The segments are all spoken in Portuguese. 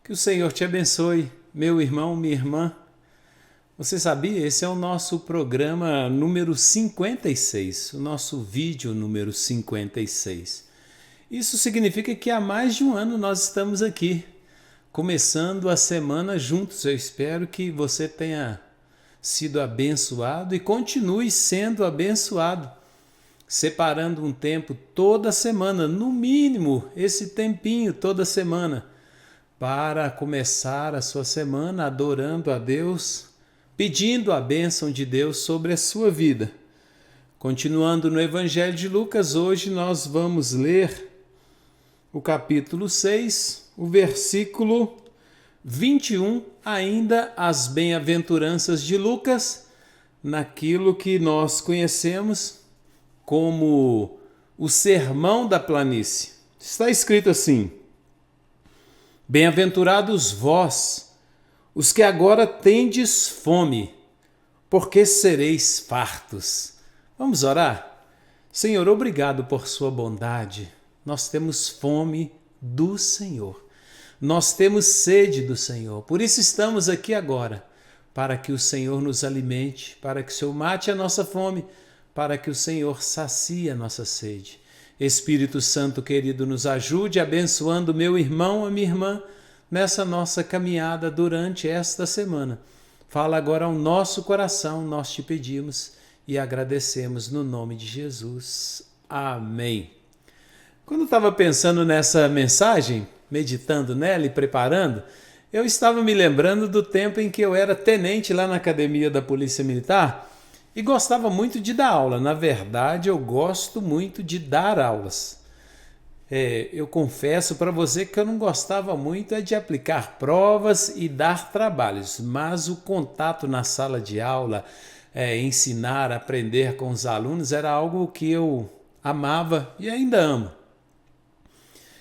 Que o Senhor te abençoe, meu irmão, minha irmã. Você sabia? Esse é o nosso programa número 56, o nosso vídeo número 56. Isso significa que há mais de um ano nós estamos aqui, começando a semana juntos. Eu espero que você tenha sido abençoado e continue sendo abençoado, separando um tempo toda semana, no mínimo esse tempinho toda semana, para começar a sua semana adorando a Deus, pedindo a bênção de Deus sobre a sua vida. Continuando no Evangelho de Lucas, hoje nós vamos ler o capítulo 6, o versículo 21, ainda as bem-aventuranças de Lucas, naquilo que nós conhecemos como o Sermão da Planície. Está escrito assim: Bem-aventurados vós, os que agora tendes fome, porque sereis fartos. Vamos orar? Senhor, obrigado por sua bondade. Nós temos fome do Senhor. Nós temos sede do Senhor. Por isso estamos aqui agora, para que o Senhor nos alimente, para que o Senhor mate a nossa fome, para que o Senhor sacie a nossa sede. Espírito Santo querido, nos ajude abençoando meu irmão, a minha irmã, nessa nossa caminhada durante esta semana. Fala agora ao nosso coração, nós te pedimos e agradecemos no nome de Jesus. Amém. Quando eu estava pensando nessa mensagem, meditando nela e preparando, eu estava me lembrando do tempo em que eu era tenente lá na academia da Polícia Militar e gostava muito de dar aula. Na verdade, eu gosto muito de dar aulas. Eu confesso para você que eu não gostava muito de aplicar provas e dar trabalhos, mas o contato na sala de aula, ensinar, aprender com os alunos era algo que eu amava e ainda amo.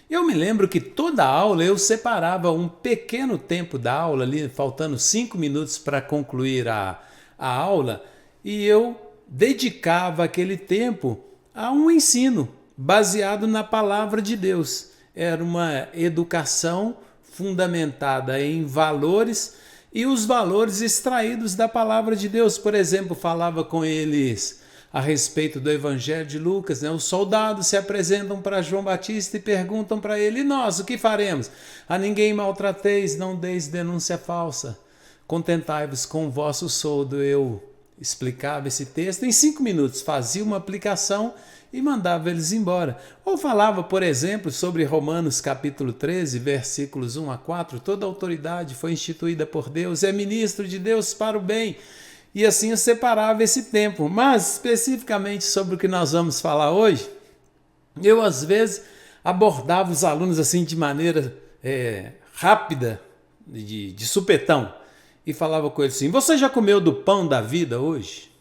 Eu me lembro que toda aula eu separava um pequeno tempo da aula, ali faltando 5 minutos para concluir a aula, e eu dedicava aquele tempo a um ensino baseado na palavra de Deus. Era uma educação fundamentada em valores e os valores extraídos da palavra de Deus. Por exemplo, falava com eles a respeito do Evangelho de Lucas, né? Os soldados se apresentam para João Batista e perguntam para ele: e nós, o que faremos? A ninguém maltrateis, não deis denúncia falsa, contentai-vos com o vosso soldo. Eu explicava esse texto em 5 minutos, fazia uma aplicação e mandava eles embora. Ou falava, por exemplo, sobre Romanos capítulo 13, versículos 1 a 4, toda autoridade foi instituída por Deus, é ministro de Deus para o bem. E assim eu separava esse tempo. Mas, especificamente sobre o que nós vamos falar hoje, eu às vezes abordava os alunos assim de maneira rápida, de supetão, e falava com eles assim: você já comeu do pão da vida hoje?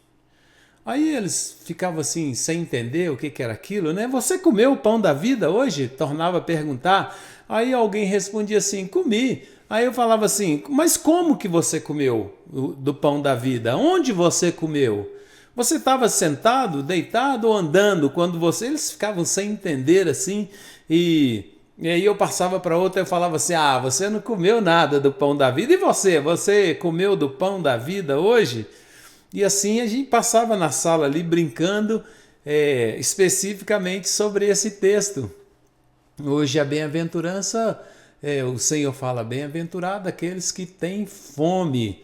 Aí eles ficavam assim, sem entender o que era aquilo, né? Você comeu o pão da vida hoje? Tornava a perguntar. Aí alguém respondia assim: comi. Aí eu falava assim: mas como que você comeu do pão da vida? Onde você comeu? Você estava sentado, deitado ou andando quando você... Eles ficavam sem entender assim, e aí eu passava para outra e eu falava assim: ah, você não comeu nada do pão da vida. E você? Você comeu do pão da vida hoje? E assim a gente passava na sala ali brincando especificamente sobre esse texto. Hoje a bem-aventurança, o Senhor fala: bem-aventurado aqueles que têm fome.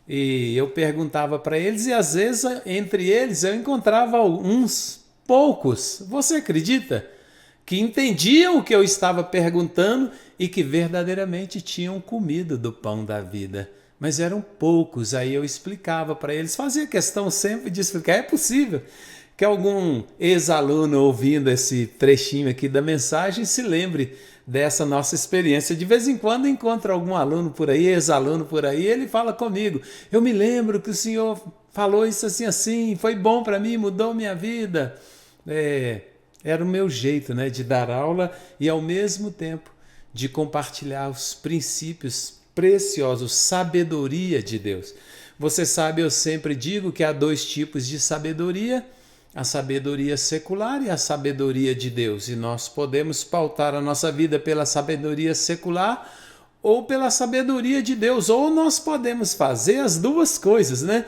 E eu perguntava para eles e às vezes entre eles eu encontrava uns poucos, você acredita? Que entendiam o que eu estava perguntando e que verdadeiramente tinham comido do pão da vida. Mas eram poucos. Aí eu explicava para eles, fazia questão sempre de explicar. É possível que algum ex-aluno ouvindo esse trechinho aqui da mensagem se lembre dessa nossa experiência. De vez em quando encontra algum aluno por aí, ex-aluno por aí, ele fala comigo: eu me lembro que o senhor falou isso assim, assim, foi bom para mim, mudou minha vida. Era o meu jeito, né, de dar aula e ao mesmo tempo de compartilhar os princípios preciosos, sabedoria de Deus. Você sabe, eu sempre digo que há 2 tipos de sabedoria: a sabedoria secular e a sabedoria de Deus. E nós podemos pautar a nossa vida pela sabedoria secular ou pela sabedoria de Deus, ou nós podemos fazer as duas coisas, né?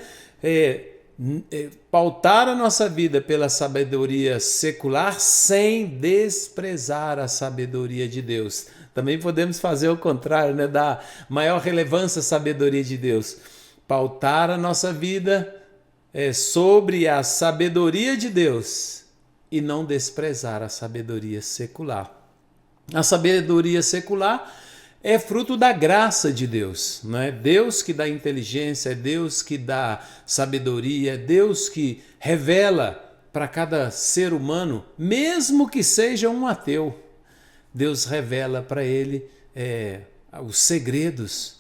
Pautar a nossa vida pela sabedoria secular sem desprezar a sabedoria de Deus. Também podemos fazer o contrário, né? Dar maior relevância à sabedoria de Deus. Pautar a nossa vida sobre a sabedoria de Deus e não desprezar a sabedoria secular. A sabedoria secular é fruto da graça de Deus, não é? Deus que dá inteligência, é Deus que dá sabedoria, é Deus que revela para cada ser humano, mesmo que seja um ateu. Deus revela para ele os segredos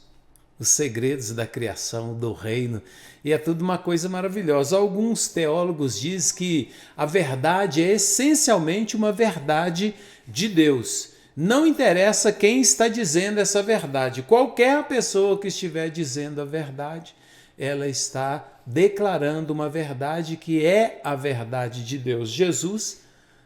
da criação, do reino, e é tudo uma coisa maravilhosa. Alguns teólogos dizem que a verdade é essencialmente uma verdade de Deus. Não interessa quem está dizendo essa verdade. Qualquer pessoa que estiver dizendo a verdade, ela está declarando uma verdade que é a verdade de Deus. Jesus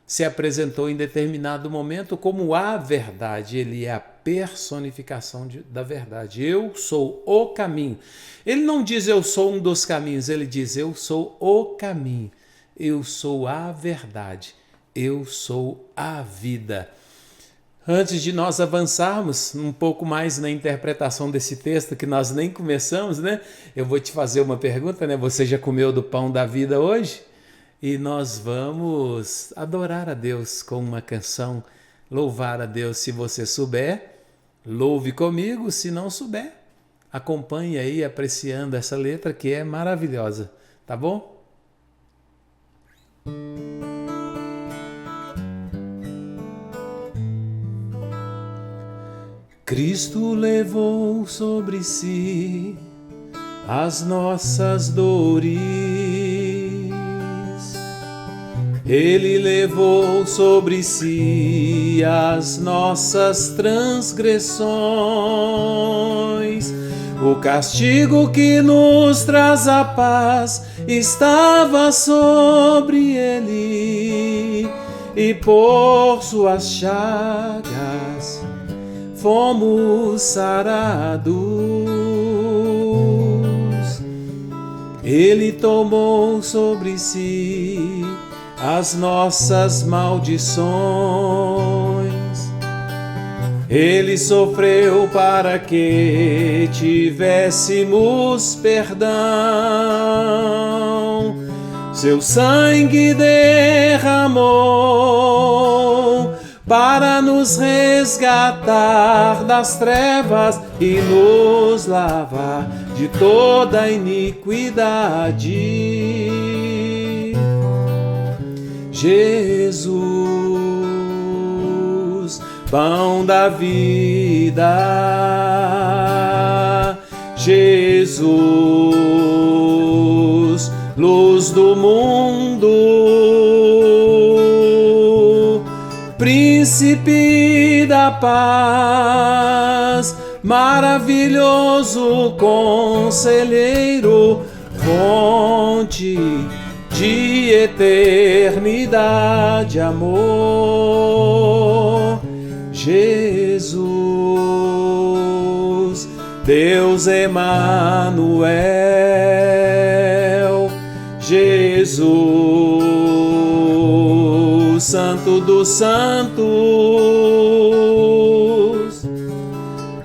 se apresentou em determinado momento como a verdade. Ele é a personificação da verdade. Eu sou o caminho. Ele não diz eu sou um dos caminhos, ele diz eu sou o caminho. Eu sou a verdade. Eu sou a vida. Antes de nós avançarmos um pouco mais na interpretação desse texto, que nós nem começamos, né? Eu vou te fazer uma pergunta, né? Você já comeu do pão da vida hoje? E nós vamos adorar a Deus com uma canção, louvar a Deus. Se você souber, louve comigo. Se não souber, acompanhe aí apreciando essa letra que é maravilhosa, tá bom? Cristo levou sobre si as nossas dores, Ele levou sobre si as nossas transgressões. O castigo que nos traz a paz estava sobre Ele, e por suas chagas fomos sarados. Ele tomou sobre si as nossas maldições. Ele sofreu para que tivéssemos perdão. Seu sangue derramou para nos resgatar das trevas e nos lavar de toda iniquidade. Jesus, pão da vida. Jesus, luz do mundo. Príncipe da paz, maravilhoso conselheiro, fonte de eternidade, amor. Jesus, Deus Emanuel. Jesus, Santo dos Santos,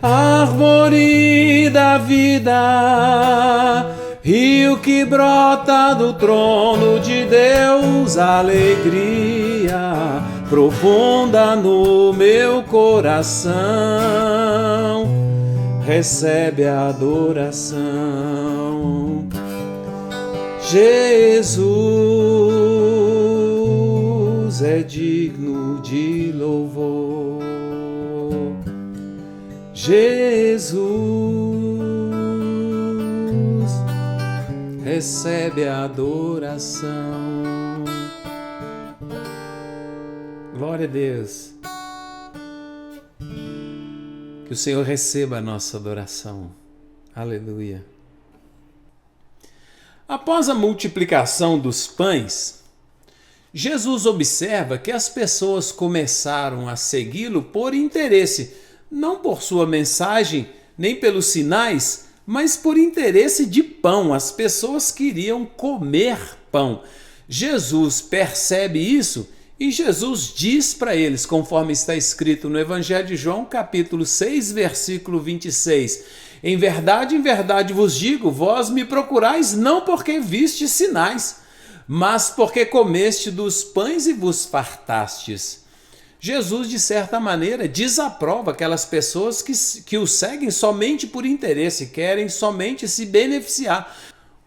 árvore da vida, rio que brota do trono de Deus, alegria profunda no meu coração, recebe a adoração. Jesus é digno de louvor. Jesus recebe a adoração. Glória a Deus. Que o Senhor receba a nossa adoração. Aleluia. Após a multiplicação dos pães, Jesus observa que as pessoas começaram a segui-lo por interesse, não por sua mensagem, nem pelos sinais, mas por interesse de pão. As pessoas queriam comer pão. Jesus percebe isso e Jesus diz para eles, conforme está escrito no Evangelho de João, capítulo 6, versículo 26, em verdade vos digo, vós me procurais não porque vistes sinais, mas porque comeste dos pães e vos fartastes. Jesus, de certa maneira, desaprova aquelas pessoas que o seguem somente por interesse, querem somente se beneficiar.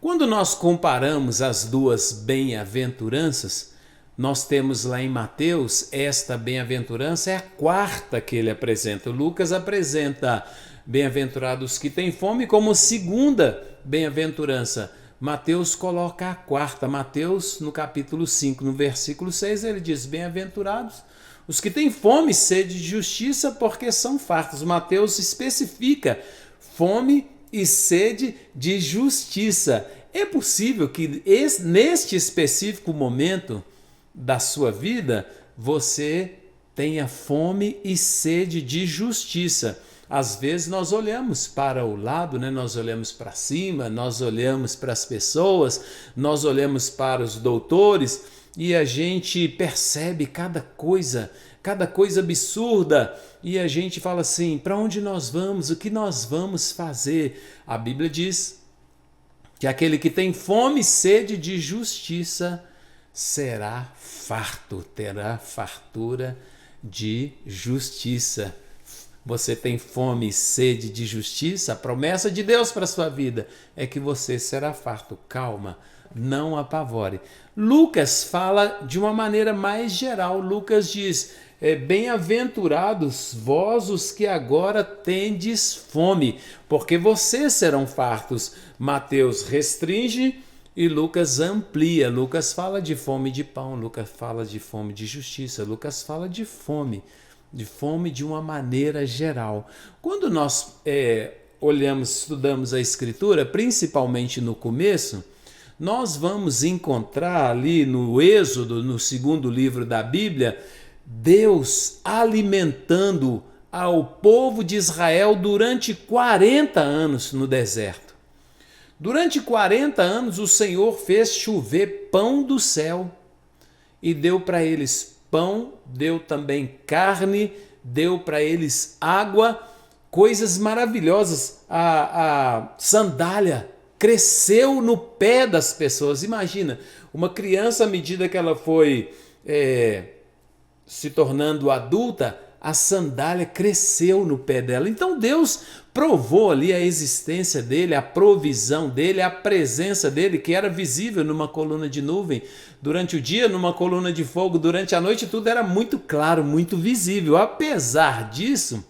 Quando nós comparamos as duas bem-aventuranças, nós temos lá em Mateus, esta bem-aventurança é a quarta que ele apresenta. Lucas apresenta bem-aventurados que têm fome como segunda bem-aventurança. Mateus coloca a quarta. Mateus, no capítulo 5, no versículo 6, ele diz: bem-aventurados os que têm fome e sede de justiça, porque são fartos. Mateus especifica fome e sede de justiça. É possível que neste específico momento da sua vida você tenha fome e sede de justiça. Às vezes nós olhamos para o lado, né? Nós olhamos para cima, nós olhamos para as pessoas, nós olhamos para os doutores e a gente percebe cada coisa absurda e a gente fala assim: para onde nós vamos? O que nós vamos fazer? A Bíblia diz que aquele que tem fome e sede de justiça será farto, terá fartura de justiça. Você tem fome e sede de justiça? A promessa de Deus para a sua vida é que você será farto. Calma, não apavore. Lucas fala de uma maneira mais geral. Lucas diz: bem-aventurados vós os que agora tendes fome, porque vocês serão fartos. Mateus restringe e Lucas amplia. Lucas fala de fome de pão, Lucas fala de fome de justiça, Lucas fala de fome de uma maneira geral. Quando nós estudamos a Escritura, principalmente no começo, nós vamos encontrar ali no Êxodo, no segundo livro da Bíblia, Deus alimentando ao povo de Israel durante 40 anos no deserto. Durante 40 anos o Senhor fez chover pão do céu e deu para eles pão, deu também carne, deu para eles água, coisas maravilhosas. A sandália cresceu no pé das pessoas. Imagina, uma criança, à medida que ela foi se tornando adulta, a sandália cresceu no pé dela. Então Deus provou ali a existência dele, a provisão dele, a presença dele, que era visível numa coluna de nuvem durante o dia, numa coluna de fogo durante a noite. Tudo era muito claro, muito visível. Apesar disso,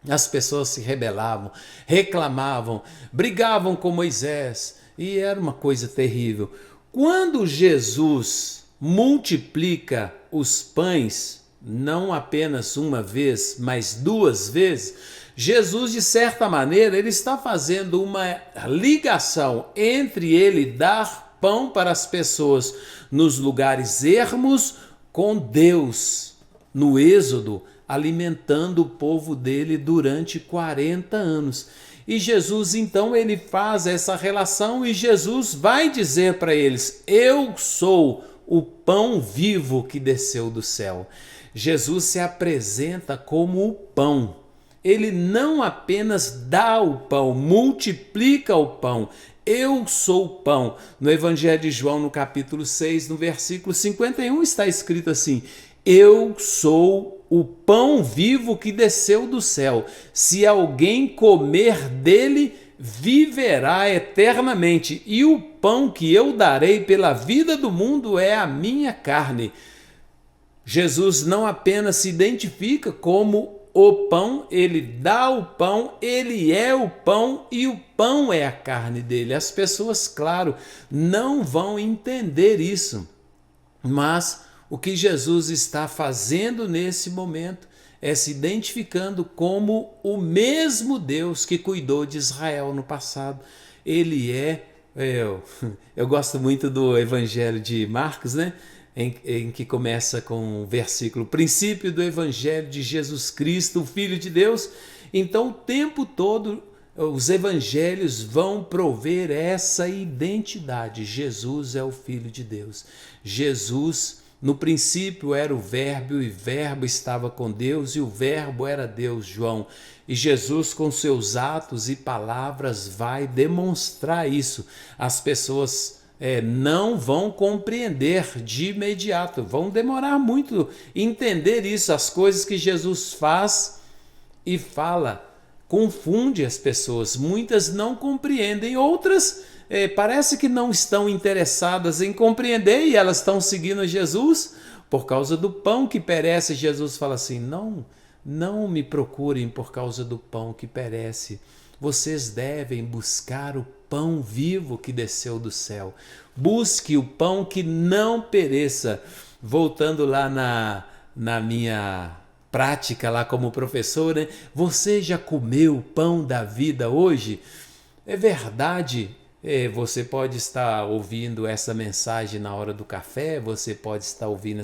as pessoas se rebelavam, reclamavam, brigavam com Moisés, e era uma coisa terrível. Quando Jesus multiplica os pães, não apenas uma vez, mas duas vezes, Jesus, de certa maneira, ele está fazendo uma ligação entre ele dar pão para as pessoas nos lugares ermos com Deus, no Êxodo, alimentando o povo dele durante 40 anos. E Jesus, então, ele faz essa relação e Jesus vai dizer para eles: eu sou o pão vivo que desceu do céu. Jesus se apresenta como o pão. Ele não apenas dá o pão, multiplica o pão. Eu sou o pão. No Evangelho de João, no capítulo 6, no versículo 51, está escrito assim: eu sou o pão vivo que desceu do céu. Se alguém comer dele, viverá eternamente. E o pão que eu darei pela vida do mundo é a minha carne. Jesus não apenas se identifica como o pão, ele dá o pão, ele é o pão e o pão é a carne dele. As pessoas, claro, não vão entender isso, mas o que Jesus está fazendo nesse momento é se identificando como o mesmo Deus que cuidou de Israel no passado. Ele eu gosto muito do Evangelho de Marcos, né? em que começa com o versículo: princípio do Evangelho de Jesus Cristo, o Filho de Deus. Então, o tempo todo, os evangelhos vão prover essa identidade. Jesus é o Filho de Deus. Jesus, no princípio, era o Verbo, e o Verbo estava com Deus, e o Verbo era Deus, João. E Jesus, com seus atos e palavras, vai demonstrar isso. As pessoas não vão compreender de imediato, vão demorar muito entender isso. As coisas que Jesus faz e fala confunde as pessoas. Muitas não compreendem, outras parece que não estão interessadas em compreender, e elas estão seguindo Jesus por causa do pão que perece. Jesus fala assim: não me procurem por causa do pão que perece. Vocês devem buscar o pão vivo que desceu do céu. Busque o pão que não pereça. Voltando lá na minha prática lá como professor, né? Você já comeu o pão da vida hoje? É verdade. Você pode estar ouvindo essa mensagem na hora do café, você pode estar ouvindo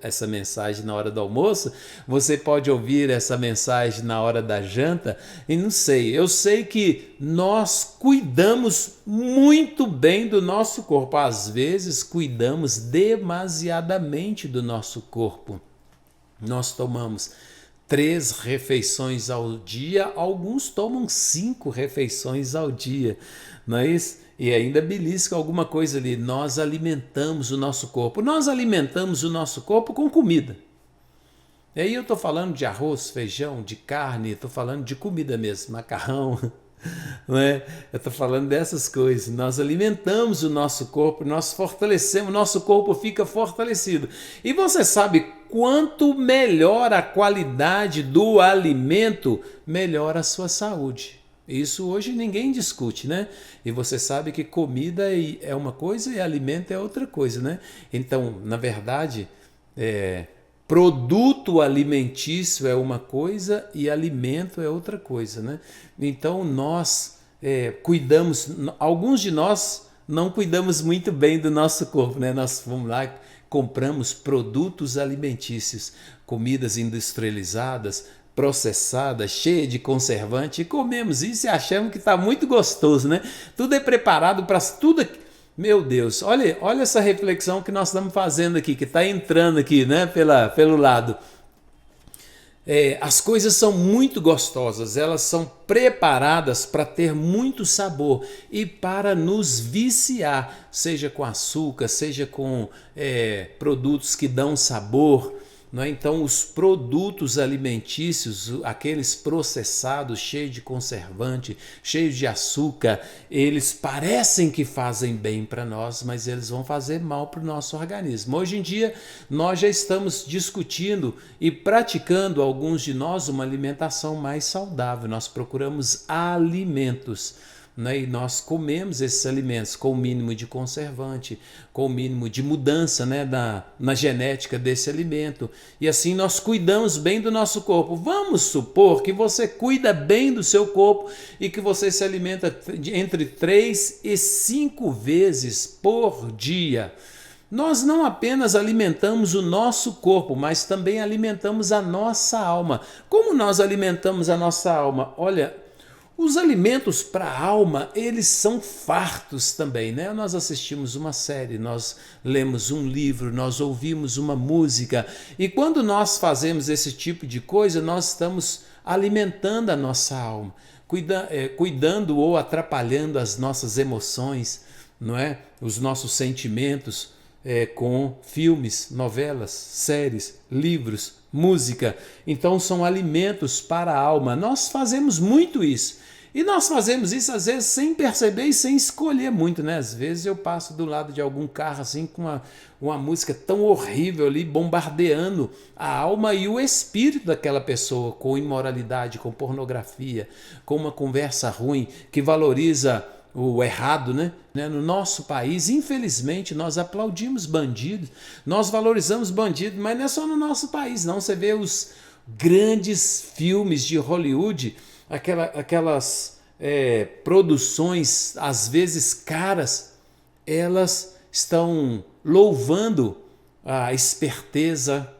essa mensagem na hora do almoço, você pode ouvir essa mensagem na hora da janta, e não sei, eu sei que nós cuidamos muito bem do nosso corpo, às vezes cuidamos demasiadamente do nosso corpo. Nós tomamos 3 refeições ao dia, alguns tomam 5 refeições ao dia, não é isso? E ainda belisca alguma coisa ali. Nós alimentamos o nosso corpo. Nós alimentamos o nosso corpo com comida. E aí eu estou falando de arroz, feijão, de carne, estou falando de comida mesmo, macarrão. Não é? Eu estou falando dessas coisas. Nós alimentamos o nosso corpo, nós fortalecemos, nosso corpo fica fortalecido. E você sabe, quanto melhor a qualidade do alimento, melhor a sua saúde. Isso hoje ninguém discute, né? E você sabe que comida é uma coisa e alimento é outra coisa, né? Então, na verdade, produto alimentício é uma coisa e alimento é outra coisa, né? Então, nós cuidamos, alguns de nós não cuidamos muito bem do nosso corpo, né? Nós vamos lá, compramos produtos alimentícios, comidas industrializadas, processada, cheia de conservante, e comemos isso e achamos que está muito gostoso, né? Tudo é preparado para tudo. Meu Deus, olha essa reflexão que nós estamos fazendo aqui, que está entrando aqui, né? Pelo lado. As coisas são muito gostosas, elas são preparadas para ter muito sabor e para nos viciar, seja com açúcar, seja com produtos que dão sabor. Não é? Então, os produtos alimentícios, aqueles processados, cheios de conservante, cheios de açúcar, eles parecem que fazem bem para nós, mas eles vão fazer mal para o nosso organismo. Hoje em dia, nós já estamos discutindo e praticando, alguns de nós, uma alimentação mais saudável. Nós procuramos alimentos, né? E nós comemos esses alimentos com o mínimo de conservante, com o mínimo de mudança, né, na genética desse alimento. E assim nós cuidamos bem do nosso corpo. Vamos supor que você cuida bem do seu corpo e que você se alimenta entre 3 e 5 vezes por dia. Nós não apenas alimentamos o nosso corpo, mas também alimentamos a nossa alma. Como nós alimentamos a nossa alma? Olha, os alimentos para a alma, eles são fartos também, né? Nós assistimos uma série, nós lemos um livro, nós ouvimos uma música, e quando nós fazemos esse tipo de coisa, nós estamos alimentando a nossa alma, cuidando ou atrapalhando as nossas emoções, não é? Os nossos sentimentos, com filmes, novelas, séries, livros, música. Então são alimentos para a alma. Nós fazemos muito isso. E nós fazemos isso às vezes sem perceber e sem escolher muito, né? Às vezes eu passo do lado de algum carro assim com uma música tão horrível ali, bombardeando a alma e o espírito daquela pessoa, com imoralidade, com pornografia, com uma conversa ruim que valoriza o errado, né? No nosso país, infelizmente, nós aplaudimos bandidos, nós valorizamos bandidos, mas não é só no nosso país, não. Você vê os grandes filmes de Hollywood, aquelas produções, às vezes caras, elas estão louvando a esperteza,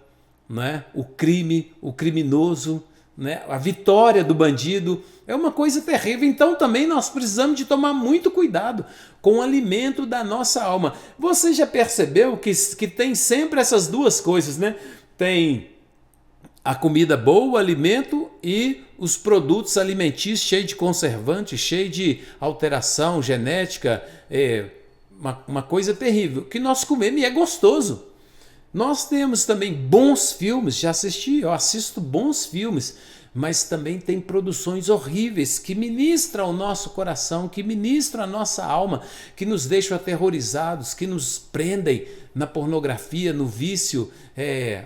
né? O crime, o criminoso, né? A vitória do bandido. É uma coisa terrível. Então também nós precisamos de tomar muito cuidado com o alimento da nossa alma. Você já percebeu que tem sempre essas duas coisas, né? Tem a comida boa, o alimento, e os produtos alimentícios cheios de conservantes, cheios de alteração genética, uma coisa terrível, que nós comemos e é gostoso. Nós temos também bons filmes, já assisti, eu assisto bons filmes, mas também tem produções horríveis que ministram o nosso coração, que ministram a nossa alma, que nos deixam aterrorizados, que nos prendem na pornografia, no vício.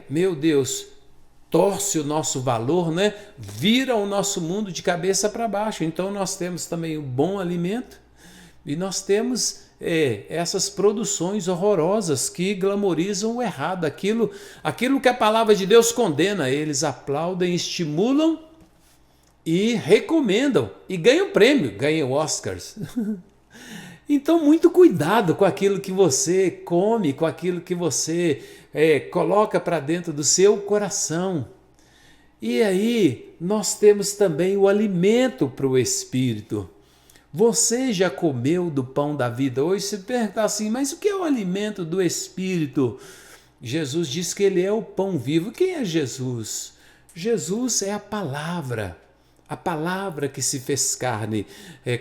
Meu Deus, torce o nosso valor, né? Vira o nosso mundo de cabeça para baixo. Então nós temos também o bom alimento e nós temos essas produções horrorosas que glamorizam o errado, aquilo que a palavra de Deus condena. Eles aplaudem, estimulam e recomendam e ganham prêmio, ganham Oscars. Então, muito cuidado com aquilo que você come, com aquilo que você coloca para dentro do seu coração. E aí, nós temos também o alimento para o espírito. Você já comeu do pão da vida? Hoje você pergunta assim, mas o que é o alimento do espírito? Jesus diz que ele é o pão vivo. Quem é Jesus? Jesus é a palavra que se fez carne.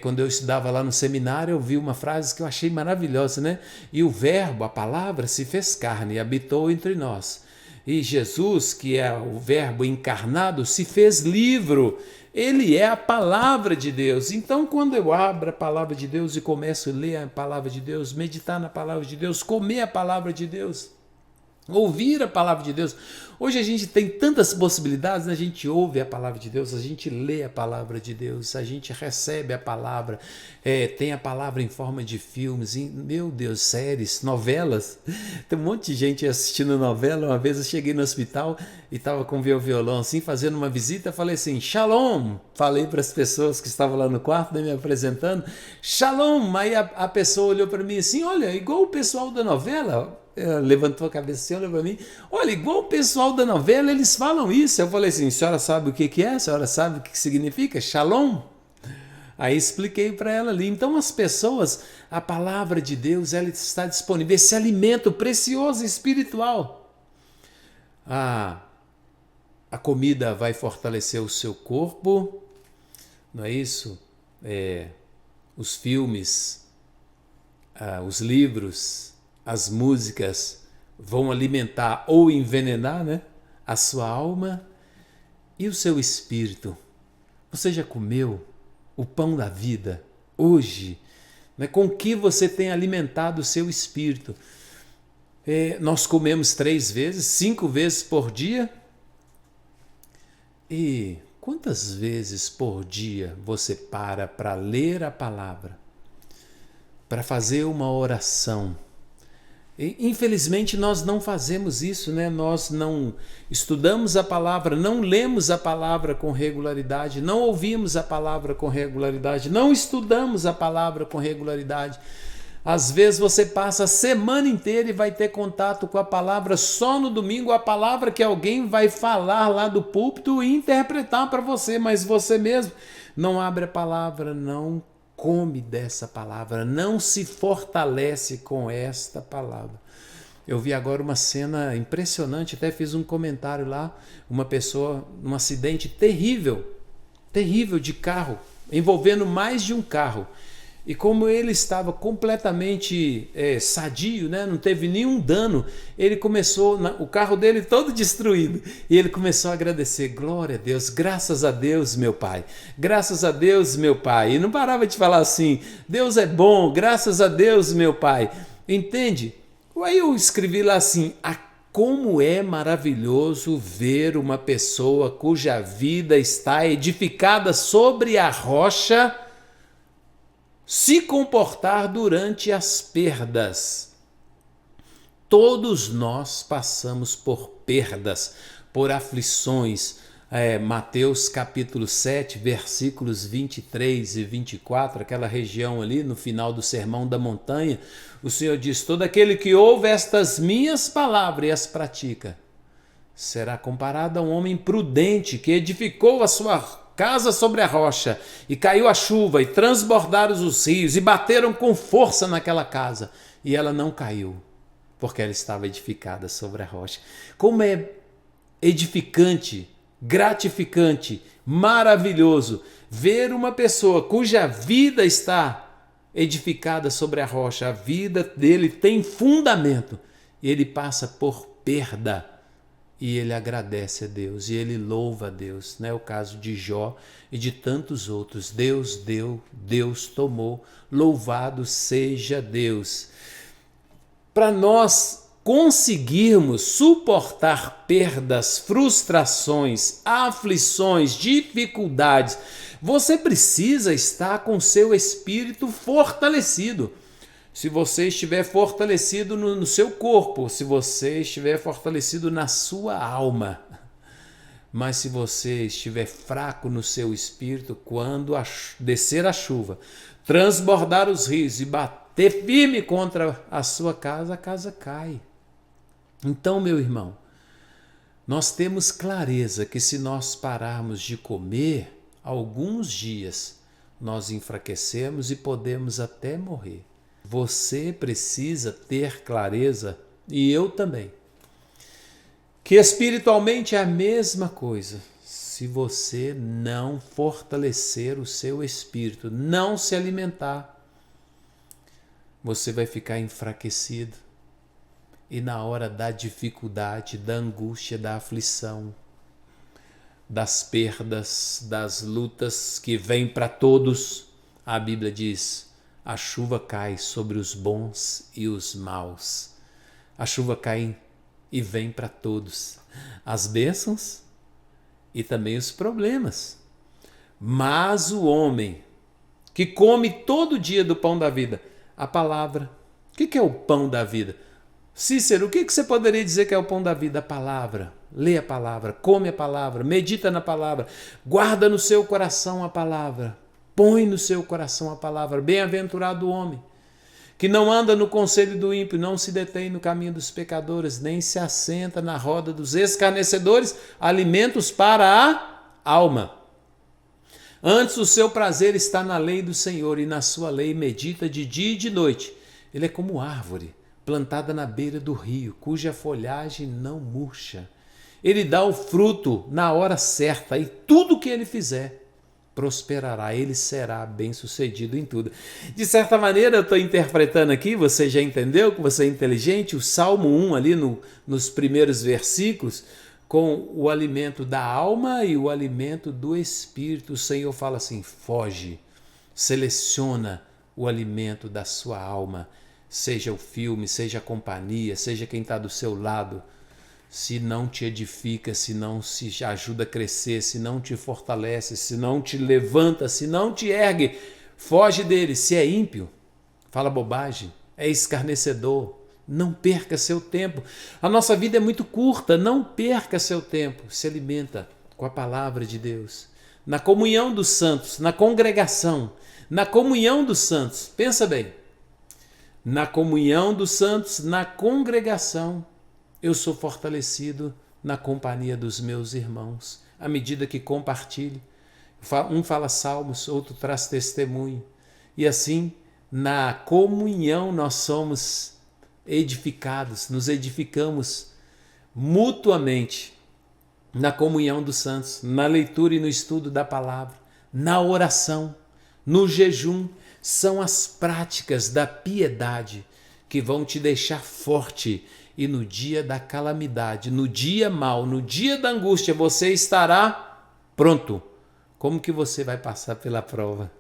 Quando eu estudava lá no seminário, eu vi uma frase que eu achei maravilhosa, né? E o verbo, a palavra, se fez carne e habitou entre nós. E Jesus, que é o verbo encarnado, se fez livro. Ele é a palavra de Deus. Então, quando eu abro a palavra de Deus e começo a ler a palavra de Deus, meditar na palavra de Deus, comer a palavra de Deus, ouvir a palavra de Deus. Hoje a gente tem tantas possibilidades, né? A gente ouve a palavra de Deus, a gente lê a palavra de Deus, a gente recebe a palavra, tem a palavra em forma de filmes, meu Deus, séries, novelas. Tem um monte de gente assistindo novela. Uma vez eu cheguei no hospital e estava com o violão assim, fazendo uma visita, falei assim, Shalom! Falei para as pessoas que estavam lá no quarto, né, me apresentando, Shalom! Aí a pessoa olhou para mim assim, olha, igual o pessoal da novela. Levantou a cabeça assim, olhou para mim, olha, igual o pessoal da novela, eles falam isso. Eu falei assim, a senhora sabe o que é? A senhora sabe o que significa? Shalom? Aí expliquei para ela ali. Então as pessoas, a palavra de Deus, ela está disponível, esse alimento precioso espiritual. A comida vai fortalecer o seu corpo, não é isso? Os filmes, os livros, as músicas vão alimentar ou envenenar, né, a sua alma e o seu espírito. Você já comeu o pão da vida hoje? Né? Com que você tem alimentado o seu espírito? Nós comemos 3 vezes, 5 vezes por dia. E quantas vezes por dia você para ler a palavra, para fazer uma oração? Infelizmente nós não fazemos isso, né? Nós não estudamos a palavra, não lemos a palavra com regularidade, não ouvimos a palavra com regularidade, não estudamos a palavra com regularidade. Às vezes você passa a semana inteira e vai ter contato com a palavra só no domingo, a palavra que alguém vai falar lá do púlpito e interpretar para você, mas você mesmo não abre a palavra, não come dessa palavra, não se fortalece com esta palavra. Eu vi agora uma cena impressionante, até fiz um comentário lá, uma pessoa num acidente terrível de carro, envolvendo mais de um carro. E como ele estava completamente sadio, né? Não teve nenhum dano, ele começou, o carro dele todo destruído, e ele começou a agradecer, glória a Deus, graças a Deus, meu Pai, graças a Deus, meu Pai. E não parava de falar assim, Deus é bom, graças a Deus, meu Pai. Entende? Aí eu escrevi lá assim, como é maravilhoso ver uma pessoa cuja vida está edificada sobre a rocha se comportar durante as perdas. Todos nós passamos por perdas, por aflições. Mateus capítulo 7, versículos 23 e 24, aquela região ali no final do Sermão da Montanha, o Senhor diz: todo aquele que ouve estas minhas palavras e as pratica, será comparado a um homem prudente que edificou a sua casa sobre a rocha, e caiu a chuva, e transbordaram os rios, e bateram com força naquela casa, e ela não caiu, porque ela estava edificada sobre a rocha. Como é edificante, gratificante, maravilhoso ver uma pessoa cuja vida está edificada sobre a rocha, a vida dele tem fundamento, e ele passa por perda, e ele agradece a Deus, e ele louva a Deus. Não é o caso de Jó e de tantos outros. Deus deu, Deus tomou, louvado seja Deus. Para nós conseguirmos suportar perdas, frustrações, aflições, dificuldades, você precisa estar com seu espírito fortalecido. Se você estiver fortalecido no seu corpo, se você estiver fortalecido na sua alma, mas se você estiver fraco no seu espírito, quando descer a chuva, transbordar os rios e bater firme contra a sua casa, a casa cai. Então, meu irmão, nós temos clareza que se nós pararmos de comer, alguns dias nós enfraquecemos e podemos até morrer. Você precisa ter clareza, e eu também, que espiritualmente é a mesma coisa. Se você não fortalecer o seu espírito, não se alimentar, você vai ficar enfraquecido. E na hora da dificuldade, da angústia, da aflição, das perdas, das lutas que vêm para todos, a Bíblia diz: a chuva cai sobre os bons e os maus. A chuva cai e vem para todos, as bênçãos e também os problemas. Mas o homem que come todo dia do pão da vida, a palavra. O que é o pão da vida? Cícero, o que você poderia dizer que é o pão da vida? A palavra. Lê a palavra, come a palavra, medita na palavra, guarda no seu coração a palavra, põe no seu coração a palavra. Bem-aventurado o homem que não anda no conselho do ímpio, não se detém no caminho dos pecadores, nem se assenta na roda dos escarnecedores, alimentos para a alma. Antes o seu prazer está na lei do Senhor, e na sua lei medita de dia e de noite. Ele é como árvore plantada na beira do rio, cuja folhagem não murcha. Ele dá o fruto na hora certa, e tudo que ele fizer prosperará, ele será bem-sucedido em tudo. De certa maneira, eu estou interpretando aqui, você já entendeu que você é inteligente, o Salmo 1 ali nos primeiros versículos, com o alimento da alma e o alimento do espírito. O Senhor fala assim: foge, seleciona o alimento da sua alma, seja o filme, seja a companhia, seja quem está do seu lado. Se não te edifica, se não se ajuda a crescer, se não te fortalece, se não te levanta, se não te ergue, foge dele. Se é ímpio, fala bobagem, é escarnecedor, não perca seu tempo. A nossa vida é muito curta, não perca seu tempo. Se alimenta com a palavra de Deus, na comunhão dos santos, na congregação, na comunhão dos santos. Pensa bem, na comunhão dos santos, na congregação, eu sou fortalecido na companhia dos meus irmãos, à medida que compartilho. Um fala salmos, outro traz testemunho. E assim, na comunhão, nós somos edificados, nos edificamos mutuamente na comunhão dos santos, na leitura e no estudo da palavra, na oração, no jejum. São as práticas da piedade que vão te deixar forte. E no dia da calamidade, no dia mau, no dia da angústia, você estará pronto. Como que você vai passar pela prova?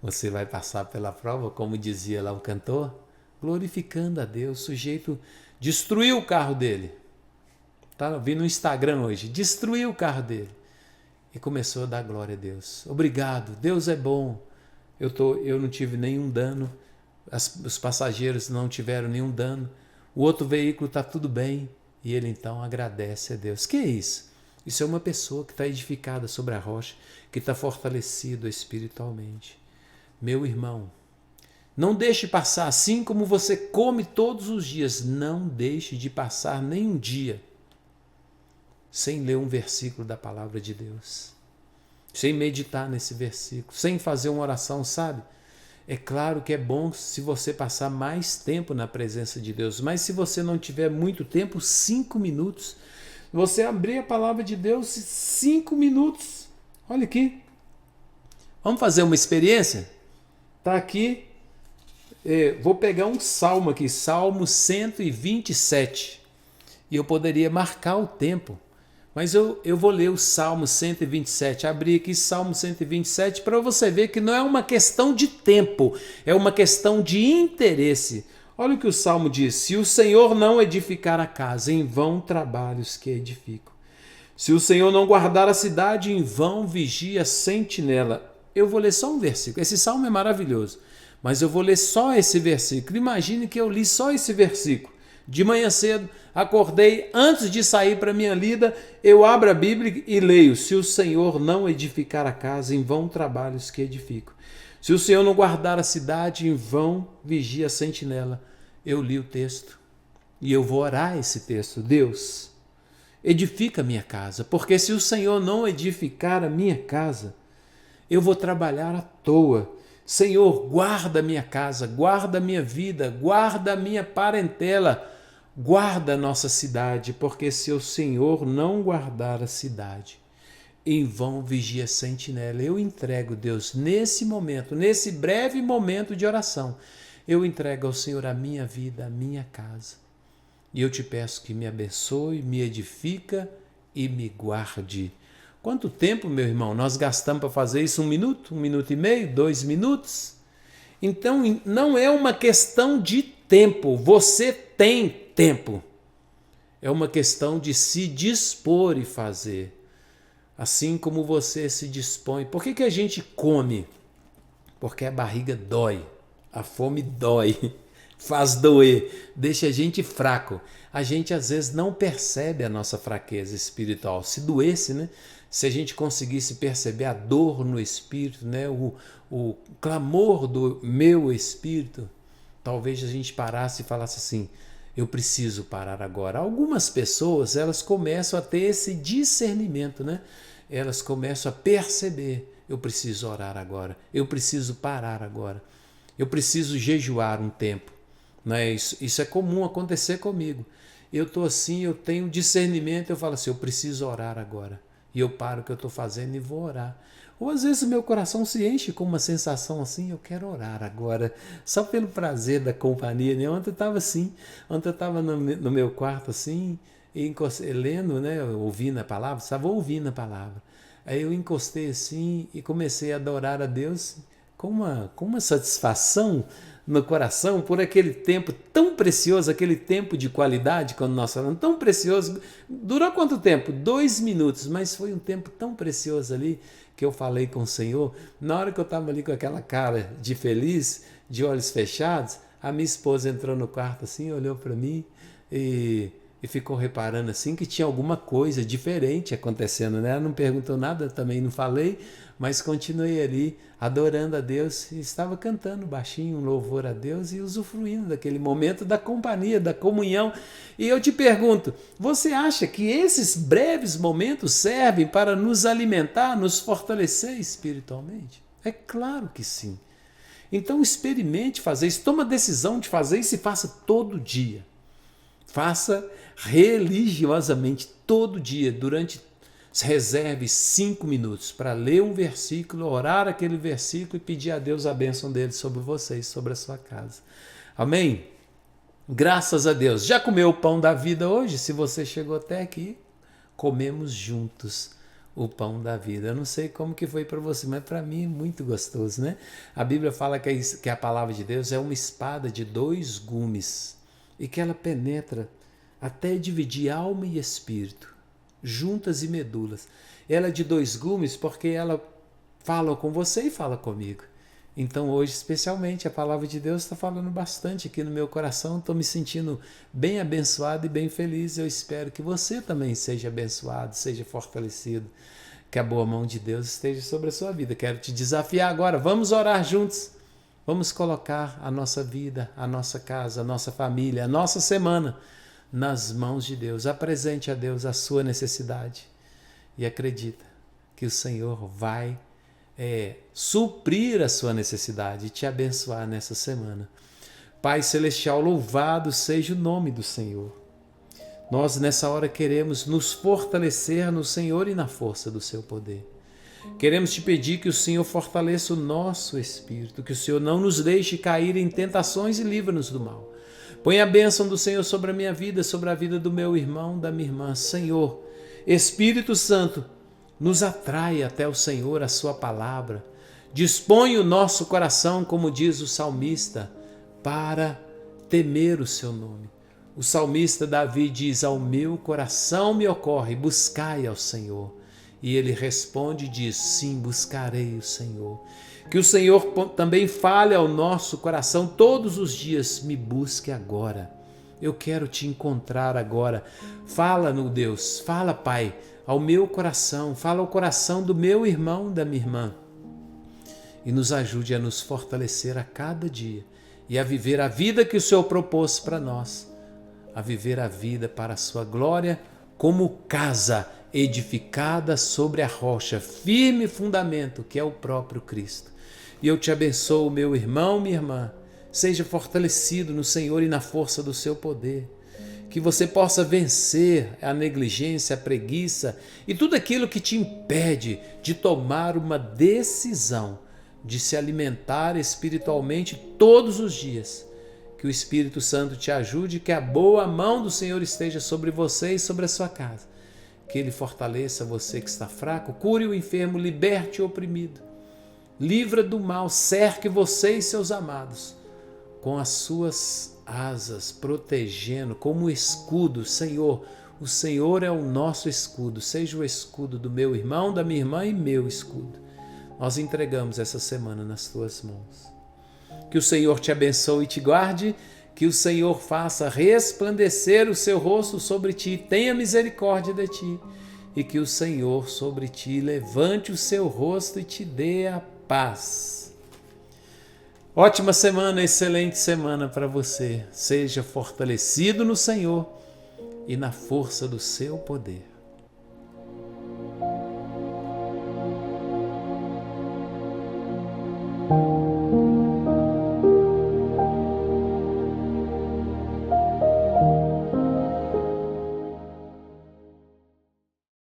Você vai passar pela prova, como dizia lá o cantor, glorificando a Deus. O sujeito destruiu o carro dele. Tá? Vi no Instagram hoje, destruiu o carro dele. E começou a dar glória a Deus. Obrigado, Deus é bom. Eu não tive nenhum dano, os passageiros não tiveram nenhum dano. O outro veículo está tudo bem, e ele então agradece a Deus. Que é isso? Isso é uma pessoa que está edificada sobre a rocha, que está fortalecido espiritualmente. Meu irmão, não deixe passar, assim como você come todos os dias, não deixe de passar nem um dia sem ler um versículo da palavra de Deus, sem meditar nesse versículo, sem fazer uma oração, sabe? É claro que é bom se você passar mais tempo na presença de Deus, mas se você não tiver muito tempo, 5 minutos. Você abrir a palavra de Deus, 5 minutos. Olha aqui. Vamos fazer uma experiência? Está aqui. Vou pegar um salmo aqui, Salmo 127. E eu poderia marcar o tempo. Mas eu vou ler o Salmo 127. Abri aqui Salmo 127 para você ver que não é uma questão de tempo, é uma questão de interesse. Olha o que o Salmo diz: se o Senhor não edificar a casa, em vão trabalhos que edificam. Se o Senhor não guardar a cidade, em vão vigia a sentinela. Eu vou ler só um versículo. Esse Salmo é maravilhoso, mas eu vou ler só esse versículo. Imagine que eu li só esse versículo. De manhã cedo, acordei, antes de sair para minha lida, eu abro a Bíblia e leio: se o Senhor não edificar a casa, em vão trabalhos que edificam. Se o Senhor não guardar a cidade, em vão vigia a sentinela. Eu li o texto e eu vou orar esse texto. Deus, edifica a minha casa, porque se o Senhor não edificar a minha casa, eu vou trabalhar à toa. Senhor, guarda a minha casa, guarda a minha vida, guarda a minha parentela, guarda a nossa cidade, porque se o Senhor não guardar a cidade, em vão vigia a sentinela. Eu entrego, Deus, nesse momento, nesse breve momento de oração, eu entrego ao Senhor a minha vida, a minha casa. E eu te peço que me abençoe, me edifica e me guarde. Quanto tempo, meu irmão, nós gastamos para fazer isso? 1 minuto, 1 minuto e meio, 2 minutos? Então, não é uma questão de tempo. Você tem tempo. É uma questão de se dispor e fazer. Assim como você se dispõe. Por que a gente come? Porque a barriga dói. A fome dói. Faz doer. Deixa a gente fraco. A gente às vezes não percebe a nossa fraqueza espiritual. Se doesse, né? Se a gente conseguisse perceber a dor no espírito, né? O clamor do meu espírito, talvez a gente parasse e falasse assim: eu preciso parar agora. Algumas pessoas, elas começam a ter esse discernimento, né? Elas começam a perceber: eu preciso orar agora, eu preciso parar agora, eu preciso jejuar um tempo. Né? Isso é comum acontecer comigo. Eu estou assim, eu tenho discernimento, eu falo assim: eu preciso orar agora. E eu paro o que eu estou fazendo e vou orar. Ou às vezes o meu coração se enche com uma sensação assim: eu quero orar agora, só pelo prazer da companhia. Né? Ontem eu estava assim, ontem eu estava no meu quarto assim, lendo, né? Ouvindo a palavra, estava ouvindo a palavra. Aí eu encostei assim e comecei a adorar a Deus com uma satisfação no coração por aquele tempo tão precioso, aquele tempo de qualidade, quando nós falamos, tão precioso. Durou quanto tempo? 2 minutos, mas foi um tempo tão precioso ali que eu falei com o Senhor. Na hora que eu estava ali com aquela cara de feliz, de olhos fechados, a minha esposa entrou no quarto assim, olhou para mim e ficou reparando assim que tinha alguma coisa diferente acontecendo, né? Ela não perguntou nada, também não falei, mas continuei ali adorando a Deus e estava cantando baixinho um louvor a Deus e usufruindo daquele momento da companhia, da comunhão. E eu te pergunto, você acha que esses breves momentos servem para nos alimentar, nos fortalecer espiritualmente? É claro que sim. Então experimente fazer isso, toma a decisão de fazer isso e faça todo dia. Faça religiosamente todo dia, reserve 5 minutos para ler um versículo, orar aquele versículo e pedir a Deus a bênção dele sobre vocês, sobre a sua casa. Amém? Graças a Deus. Já comeu o pão da vida hoje? Se você chegou até aqui, comemos juntos o pão da vida. Eu não sei como que foi para você, mas para mim é muito gostoso, né? A Bíblia fala que a palavra de Deus é uma espada de 2 gumes e que ela penetra até dividir alma e espírito, juntas e medulas. Ela é de 2 gumes porque ela fala com você e fala comigo. Então hoje, especialmente, a palavra de Deus está falando bastante aqui no meu coração. Estou me sentindo bem abençoado e bem feliz. Eu espero que você também seja abençoado, seja fortalecido, que a boa mão de Deus esteja sobre a sua vida. Quero te desafiar agora. Vamos orar juntos. Vamos colocar a nossa vida, a nossa casa, a nossa família, a nossa semana nas mãos de Deus. Apresente a Deus a sua necessidade e acredita que o Senhor vai suprir a sua necessidade e te abençoar nessa semana. Pai Celestial, louvado seja o nome do Senhor. Nós nessa hora queremos nos fortalecer no Senhor e na força do seu poder. Queremos te pedir que o Senhor fortaleça o nosso espírito, que o Senhor não nos deixe cair em tentações e livra-nos do mal. Põe a bênção do Senhor sobre a minha vida, sobre a vida do meu irmão, da minha irmã. Senhor, Espírito Santo, nos atrai até o Senhor a sua palavra. Dispõe o nosso coração, como diz o salmista, para temer o seu nome. O salmista Davi diz: ao meu coração me ocorre, buscai ao Senhor. E ele responde e diz: sim, buscarei o Senhor. Que o Senhor também fale ao nosso coração todos os dias: me busque agora. Eu quero te encontrar agora. Fala, no Deus, fala, Pai, ao meu coração, fala ao coração do meu irmão, da minha irmã. E nos ajude a nos fortalecer a cada dia e a viver a vida que o Senhor propôs para nós, a viver a vida para a sua glória, como casa edificada sobre a rocha, firme fundamento que é o próprio Cristo. E eu te abençoo, meu irmão, minha irmã, seja fortalecido no Senhor e na força do seu poder. Que você possa vencer a negligência, a preguiça e tudo aquilo que te impede de tomar uma decisão de se alimentar espiritualmente todos os dias. Que o Espírito Santo te ajude, que a boa mão do Senhor esteja sobre você e sobre a sua casa. Que Ele fortaleça você que está fraco, cure o enfermo, liberte o oprimido. Livra do mal, cerque você e seus amados com as suas asas, protegendo como escudo. Senhor, o Senhor é o nosso escudo. Seja o escudo do meu irmão, da minha irmã e meu escudo. Nós entregamos essa semana nas tuas mãos. Que o Senhor te abençoe e te guarde, que o Senhor faça resplandecer o seu rosto sobre ti, tenha misericórdia de ti, e que o Senhor sobre ti levante o seu rosto e te dê a paz. Ótima semana, excelente semana para você. Seja fortalecido no Senhor e na força do seu poder.